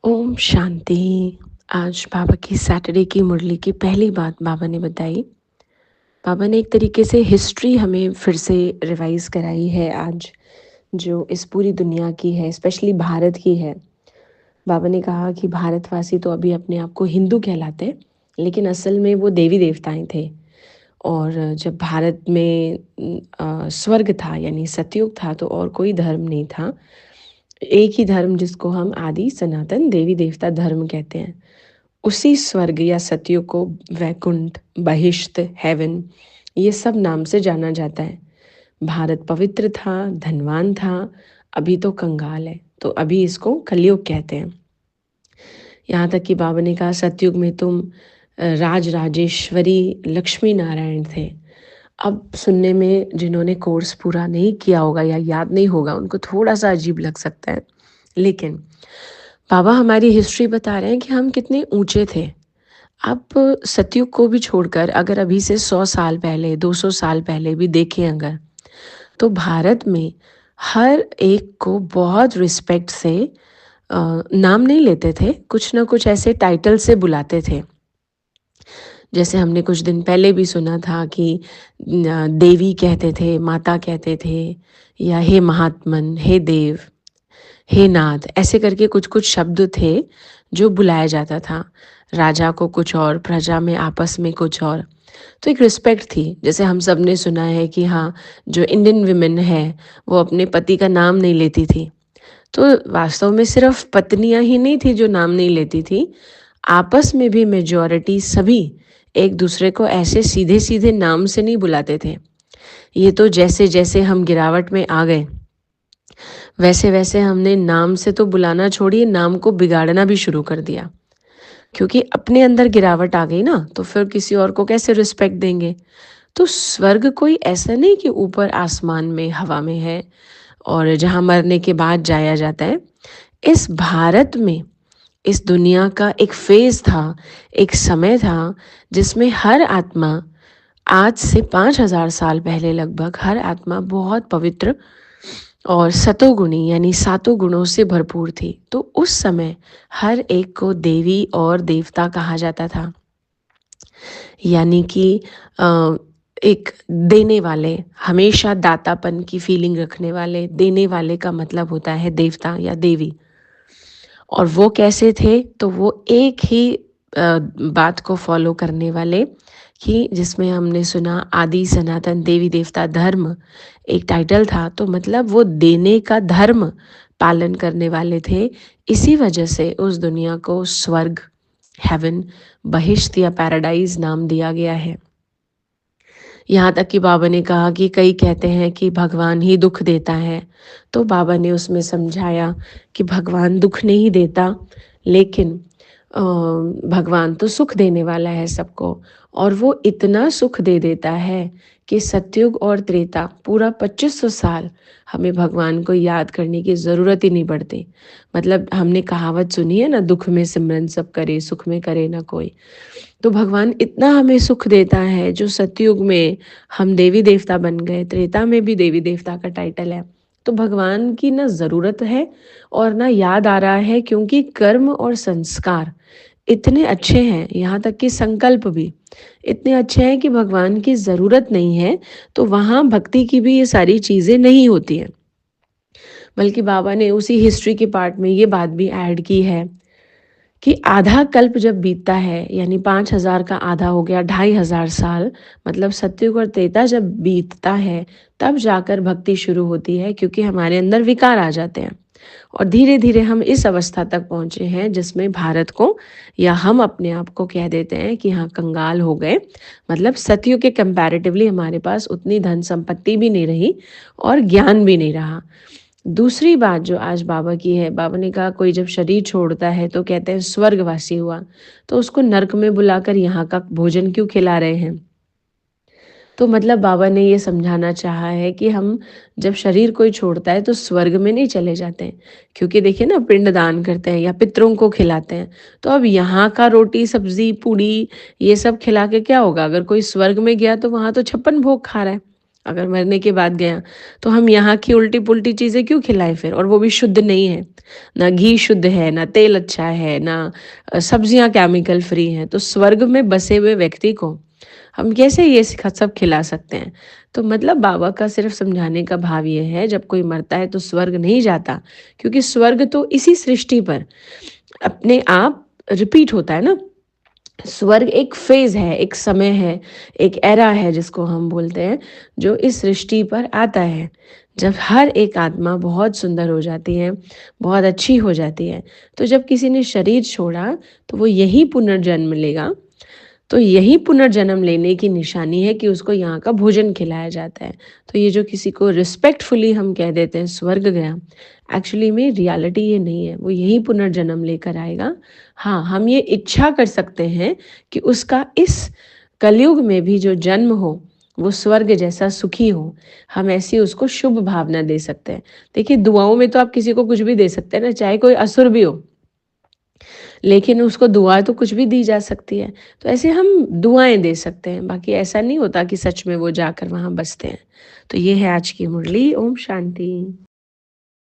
ओम शांति। आज बाबा की सैटरडे की मुरली की पहली बात बाबा ने बताई। बाबा ने एक तरीके से हिस्ट्री हमें फिर से रिवाइज कराई है आज, जो इस पूरी दुनिया की है, स्पेशली भारत की है। बाबा ने कहा कि भारतवासी तो अभी अपने आप को हिंदू कहलाते हैं, लेकिन असल में वो देवी देवताएं थे। और जब भारत में स्वर्ग था यानी सतयुग था, तो और कोई धर्म नहीं था। एक ही धर्म जिसको हम आदि सनातन देवी देवता धर्म कहते हैं। उसी स्वर्ग या सतयुग को वैकुंठ, बहिश्त, हेवन, ये सब नाम से जाना जाता है। भारत पवित्र था, धनवान था, अभी तो कंगाल है, तो अभी इसको कलयुग कहते हैं। यहाँ तक कि बाबा ने कहा सतयुग में तुम राज राजेश्वरी लक्ष्मी नारायण थे। अब सुनने में जिन्होंने कोर्स पूरा नहीं किया होगा या याद नहीं होगा, उनको थोड़ा सा अजीब लग सकता है, लेकिन बाबा हमारी हिस्ट्री बता रहे हैं कि हम कितने ऊंचे थे। अब सतयुग को भी छोड़कर अगर अभी से 100 साल पहले, 200 साल पहले भी देखें अगर, तो भारत में हर एक को बहुत रिस्पेक्ट से नाम नहीं लेते थे, कुछ ना कुछ ऐसे टाइटल से बुलाते थे। जैसे हमने कुछ दिन पहले भी सुना था कि देवी कहते थे, माता कहते थे, या हे महात्मन, हे देव, हे नाथ, ऐसे करके कुछ कुछ शब्द थे जो बुलाया जाता था। राजा को कुछ और, प्रजा में आपस में कुछ और। तो एक रिस्पेक्ट थी। जैसे हम सब ने सुना है कि हाँ, जो इंडियन विमेन है वो अपने पति का नाम नहीं लेती थी। तो वास्तव में सिर्फ पत्नियां ही नहीं थी जो नाम नहीं लेती थी, आपस में भी मेजॉरिटी सभी एक दूसरे को ऐसे सीधे सीधे नाम से नहीं बुलाते थे। ये तो जैसे जैसे हम गिरावट में आ गए, वैसे वैसे हमने नाम से तो बुलाना छोड़िए, नाम को बिगाड़ना भी शुरू कर दिया। क्योंकि अपने अंदर गिरावट आ गई ना, तो फिर किसी और को कैसे रिस्पेक्ट देंगे। तो स्वर्ग कोई ऐसा नहीं कि ऊपर आसमान में हवा में है और जहाँ मरने के बाद जाया जाता है। इस भारत में, इस दुनिया का एक फेज था, एक समय था जिसमें हर आत्मा, आज से 5,000 साल पहले लगभग, हर आत्मा बहुत पवित्र और सतोगुणी यानी सातों गुणों से भरपूर थी। तो उस समय हर एक को देवी और देवता कहा जाता था। यानी कि एक देने वाले, हमेशा दातापन की फीलिंग रखने वाले, देने वाले का मतलब होता है देवता या देवी। और वो कैसे थे, तो वो एक ही बात को फॉलो करने वाले, कि जिसमें हमने सुना आदि सनातन देवी देवता धर्म एक टाइटल था, तो मतलब वो देने का धर्म पालन करने वाले थे। इसी वजह से उस दुनिया को स्वर्ग, हेवन, बहिश्त या पैराडाइज नाम दिया गया है। यहाँ तक कि बाबा ने कहा कि कई कहते हैं कि भगवान ही दुख देता है, तो बाबा ने उसमें समझाया कि भगवान दुख नहीं देता, लेकिन भगवान तो सुख देने वाला है सबको। और वो इतना सुख दे देता है कि सतयुग और त्रेता पूरा 2500 साल हमें भगवान को याद करने की ज़रूरत ही नहीं पड़ती। मतलब हमने कहावत सुनी है ना, दुख में सिमरन सब करे, सुख में करे ना कोई। तो भगवान इतना हमें सुख देता है, जो सतयुग में हम देवी देवता बन गए, त्रेता में भी देवी देवता का टाइटल है। तो भगवान की ना ज़रूरत है और ना याद आ रहा है, क्योंकि कर्म और संस्कार इतने अच्छे हैं, यहाँ तक कि संकल्प भी इतने अच्छे हैं कि भगवान की ज़रूरत नहीं है। तो वहाँ भक्ति की भी ये सारी चीज़ें नहीं होती हैं। बल्कि बाबा ने उसी हिस्ट्री के पार्ट में ये बात भी ऐड की है कि आधा कल्प जब बीतता है, यानी 5,000 का आधा हो गया 2,500 साल, मतलब सतयुग और त्रेता जब बीतता है, तब जाकर भक्ति शुरू होती है। क्योंकि हमारे अंदर विकार आ जाते हैं और धीरे धीरे हम इस अवस्था तक पहुंचे हैं जिसमें भारत को, या हम अपने आप को कह देते हैं कि हाँ कंगाल हो गए। मतलब सतयुग के कंपैरेटिवली हमारे पास उतनी धन संपत्ति भी नहीं रही और ज्ञान भी नहीं रहा। दूसरी बात जो आज बाबा की है, बाबा ने कहा कोई जब शरीर छोड़ता है तो कहते हैं स्वर्गवासी हुआ, तो उसको नरक में बुलाकर यहाँ का भोजन क्यों खिला रहे हैं। तो मतलब बाबा ने ये समझाना चाहा है कि हम जब शरीर कोई छोड़ता है तो स्वर्ग में नहीं चले जाते हैं। क्योंकि देखिए ना, पिंड दान करते हैं या पितरों को खिलाते हैं, तो अब यहाँ का रोटी सब्जी पूड़ी ये सब खिला के क्या होगा। अगर कोई स्वर्ग में गया तो वहाँ तो 56 भोग खा रहा है। अगर मरने के बाद गया, तो हम यहाँ की उल्टी-पुल्टी चीज़ें क्यों खिलाएँ फिर? और वो भी शुद्ध नहीं है। ना घी शुद्ध है, ना तेल अच्छा है, ना सब्जियाँ केमिकल फ्री हैं। तो स्वर्ग में बसे हुए व्यक्ति को हम कैसे ये सब खिला सकते हैं? तो मतलब बाबा का सिर्फ़ समझाने का भाव ये है, जब कोई मरता है तो स्वर्ग नहीं जाता, क्योंकि स्वर्ग तो इसी सृष्टि पर अपने आप रिपीट होता है ना। स्वर्ग एक फ़ेज़ है, एक समय है, एक एरा है जिसको हम बोलते हैं, जो इस सृष्टि पर आता है। जब हर एक आत्मा बहुत सुंदर हो जाती है, बहुत अच्छी हो जाती है, तो जब किसी ने शरीर छोड़ा, तो वो यही पुनर्जन्म लेगा। तो यही पुनर्जन्म लेने की निशानी है कि उसको यहाँ का भोजन खिलाया जाता है। तो ये जो किसी को रिस्पेक्टफुली हम कह देते हैं स्वर्ग गया, एक्चुअली में रियलिटी ये नहीं है, वो यही पुनर्जन्म लेकर आएगा। हाँ, हम ये इच्छा कर सकते हैं कि उसका इस कलयुग में भी जो जन्म हो, वो स्वर्ग जैसा सुखी हो। हम ऐसी उसको शुभ भावना दे सकते हैं। देखिए, दुआओं में तो आप किसी को कुछ भी दे सकते हैं ना, चाहे कोई असुर भी हो। लेकिन उसको दुआ तो कुछ भी दी जा सकती है। तो ऐसे हम दुआएँ दे सकते हैं, बाकी ऐसा नहीं होता कि सच में वो जाकर वहाँ बसते हैं। तो ये है आज की मुरली। ओम शांति।